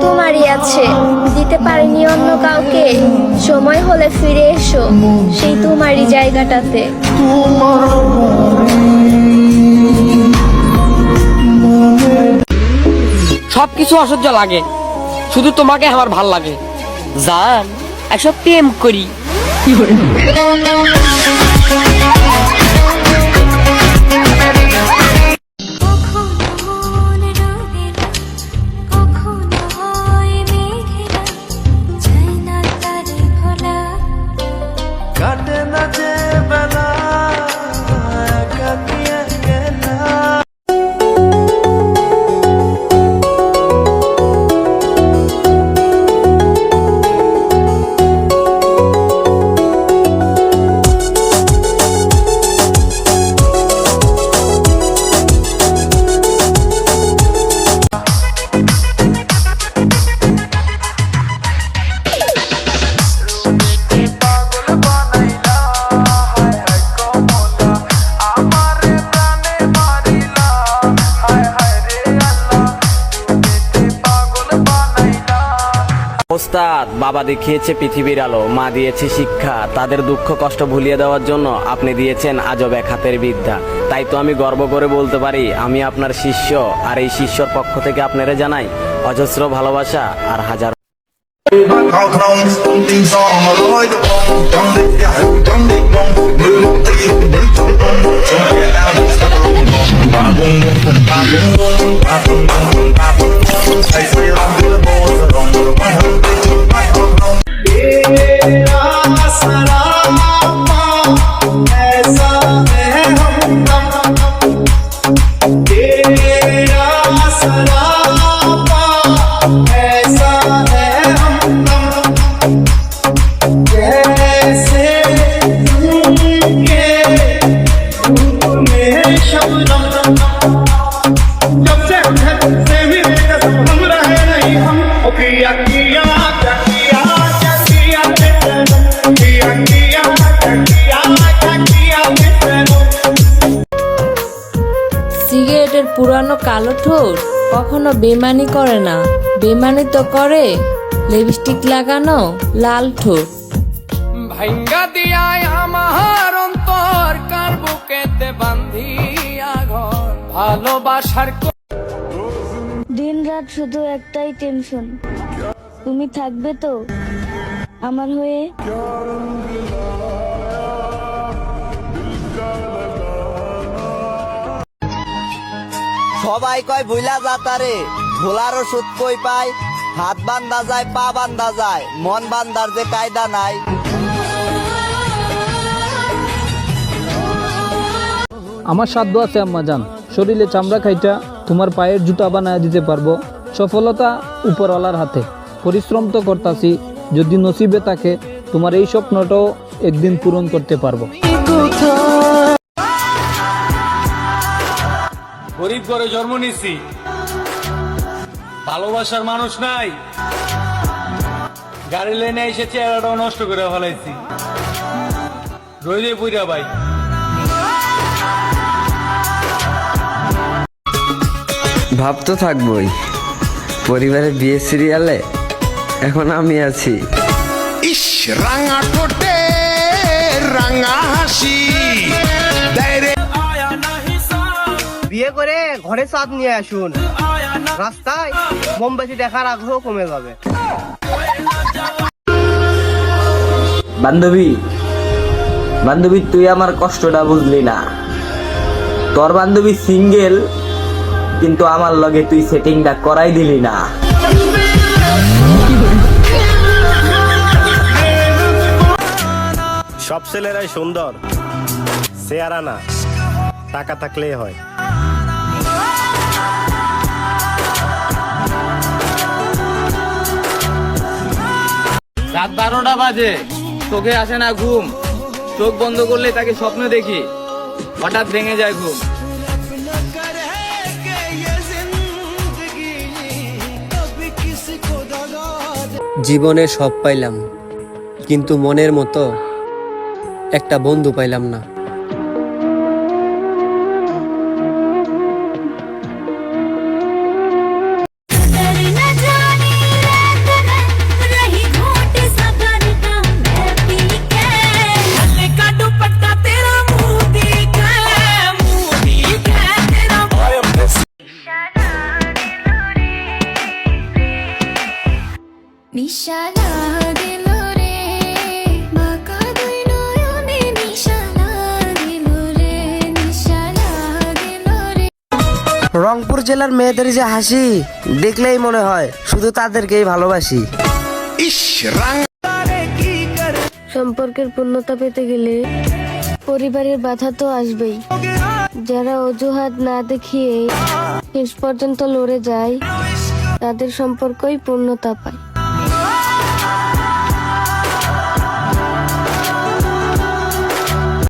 তোমারই আছে, দিতে পারিনি অন্য কাউকে। সময় হলে ফিরে এসো সেই তোমারই জায়গাটাতে। সবকিছু অসহ্য লাগে, শুধু তোমাকে আমার ভাল লাগে। জান, একসব প্রেম করি। ওস্তাদ, বাবা দেখিয়েছে পৃথিবীর আলো, মা দিয়েছে শিক্ষা, তাদের দুঃখ কষ্ট ভুলিয়ে দেওয়ার জন্য আপনি দিয়েছেন আজব এক হাতের বিদ্যা। তাই তো আমি গর্ব করে বলতে পারি আমি আপনার শিষ্য, আর এই শিষ্যর পক্ষ থেকে আপনারা জানাই অজস্র ভালোবাসা আর হাজার। সিগারেটের পুরানো কালো ঠোঁট কখনো বেমানি করে না, বেমানি তো করে লিপস্টিক লাগানো লাল ঠোঁট। ভাঙ্গা দিয়ায় আমার অন্তর, কার বুকেতে বান্ধিয়া ঘর ভালোবাসার। দিন রাত শুধু একটাই টেনশন, তুমি থাকবে তো আমার হয়ে? সবাই কয় ভুলা যাতারে, ভোলার ওষুধ কই পায়? হাত বান্ধা যায়, পা বান্ধা যায়, মন বান্ধার যে কায়দা নাই। আমার সাধ্য আছে আম্মাজান, শরীরে চামড়া খাইটা তোমার পায়ের জুতা বানায় দিতে পারবো। সফলতা উপরওয়ালার হাতে, পরিশ্রম তো করতাছি, যদি নসিবে থাকে তোমার এই স্বপ্নটাও একদিন পূরণ করতে পারবো। গরিব ঘরে জন্ম নিছি, ভালোবাসার মানুষ নাই, গাড়ি লেনে এসে চেহারাটাও নষ্ট করে ফেলাইছি। রইলে পুইরা ভাই। ভাব তো থাকবই, পরিবারের বিয়ে সিরিয়ালে এখন আমি আছি। ইস রাঙা ঠোঁটে রাঙা হাসি, বিয়ে করে ঘরে চাঁদ নিয়ে আসুন, রাস্তায় মোমবাতি দেখার আগ্রহ কমে যাবে। বান্ধবী, বান্ধবী তুই আমার কষ্টটা বুঝলি না। তোর বান্ধবী সিঙ্গেল, কিন্তু আমার লগে তুই সেটিংটা করাই দিলি না। সব ছেলেরাই সুন্দর, চেহারা না, টাকা থাকলেই হয়। রাত 12টা বাজে, চোখে আসে না ঘুম। চোখ বন্ধ করলে তাকে স্বপ্ন দেখি, হঠাৎ ভেঙে যায় ঘুম। জীবনে সব পাইলাম, কিন্তু মনের মতো একটা বন্ধু পাইলাম না। রংপুর জেলার মেয়েদের যে হাসি দেখলেই মনে হয় শুধু তাদেরকেই ভালোবাসি। সম্পর্কের পূর্ণতা পেতে গেলে পরিবারের বাধা তো আসবেই। যারা অজুহাত না দেখিয়ে শেষ পর্যন্ত লড়ে যায় তাদের সম্পর্কই পূর্ণতা পায়।